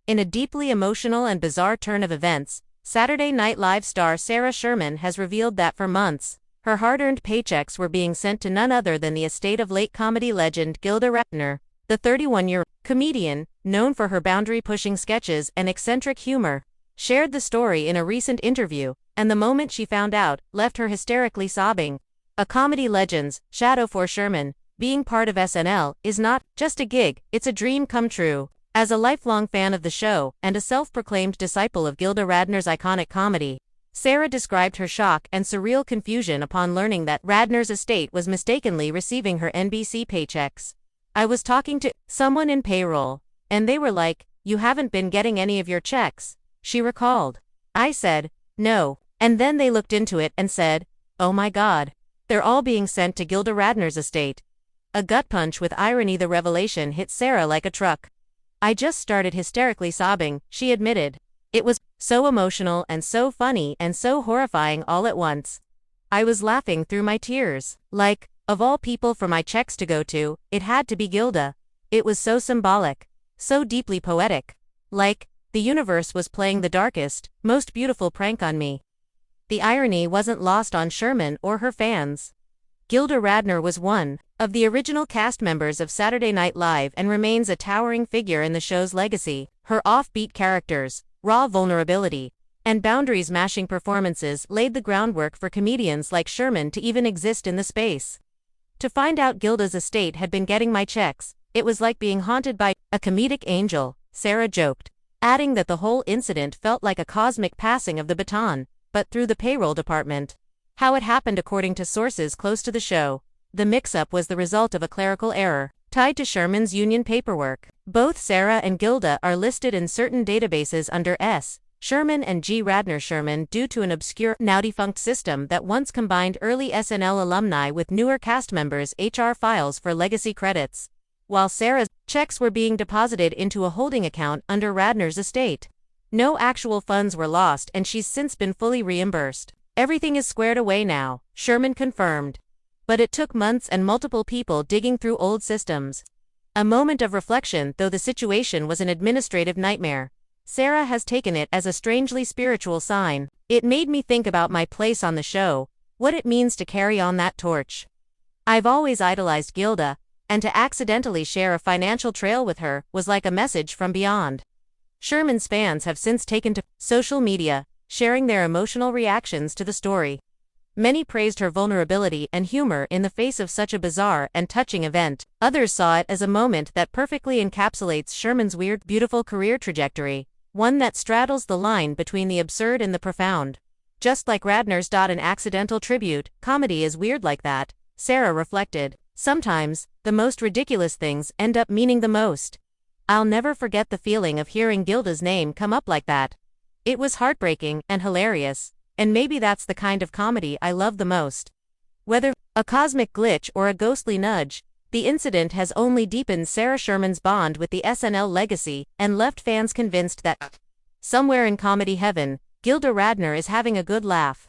In a deeply emotional and bizarre turn of events, Saturday Night Live star Sarah Sherman has revealed that for months, her hard-earned paychecks were being sent to none other than the estate of late comedy legend Gilda Radner. The 31-year comedian, known for her boundary-pushing sketches and eccentric humor, shared the story in a recent interview, and the moment she found out, left her hysterically sobbing. A comedy legend's shadow for Sherman, being part of SNL, is not just a gig, it's a dream come true. As a lifelong fan of the show, and a self-proclaimed disciple of Gilda Radner's iconic comedy, Sarah described her shock and surreal confusion upon learning that Radner's estate was mistakenly receiving her NBC paychecks. "I was talking to someone in payroll, and they were like, 'You haven't been getting any of your checks,'" she recalled. "I said, 'No,' and then they looked into it and said, 'Oh my God, they're all being sent to Gilda Radner's estate.'" A gut punch with irony. The revelation hit Sarah like a truck. "I just started hysterically sobbing," she admitted. "It was so emotional and so funny and so horrifying all at once. I was laughing through my tears. Like, of all people for my checks to go to, it had to be Gilda. It was so symbolic, so deeply poetic. Like, the universe was playing the darkest, most beautiful prank on me." The irony wasn't lost on Sherman or her fans. Gilda Radner was one of the original cast members of Saturday Night Live and remains a towering figure in the show's legacy. Her offbeat characters, raw vulnerability, and boundaries-mashing performances laid the groundwork for comedians like Sherman to even exist in the space. "To find out Gilda's estate had been getting my checks, it was like being haunted by a comedic angel," Sarah joked, adding that the whole incident felt like a cosmic passing of the baton, but through the payroll department. How it happened. According to sources close to the show, the mix-up was the result of a clerical error tied to Sherman's union paperwork. Both Sarah and Gilda are listed in certain databases under S. Sherman and G. Radner Sherman due to an obscure, now-defunct system that once combined early SNL alumni with newer cast members' HR files for legacy credits, while Sarah's checks were being deposited into a holding account under Radner's estate. No actual funds were lost and she's since been fully reimbursed. "Everything is squared away now," Sherman confirmed. But it took months and multiple people digging through old systems. A moment of reflection. Though the situation was an administrative nightmare, Sarah has taken it as a strangely spiritual sign. "It made me think about my place on the show, what it means to carry on that torch. I've always idolized Gilda, and to accidentally share a financial trail with her was like a message from beyond." Sherman's fans have since taken to social media, sharing their emotional reactions to the story. Many praised her vulnerability and humor in the face of such a bizarre and touching event. Others saw it as a moment that perfectly encapsulates Sherman's weird, beautiful career trajectory, one that straddles the line between the absurd and the profound. "Just like Radner's. An accidental tribute, comedy is weird like that," Sarah reflected. "Sometimes, the most ridiculous things end up meaning the most." "I'll never forget the feeling of hearing Gilda's name come up like that. It was heartbreaking and hilarious, and maybe that's the kind of comedy I love the most." Whether a cosmic glitch or a ghostly nudge, the incident has only deepened Sarah Sherman's bond with the SNL legacy and left fans convinced that somewhere in comedy heaven, Gilda Radner is having a good laugh.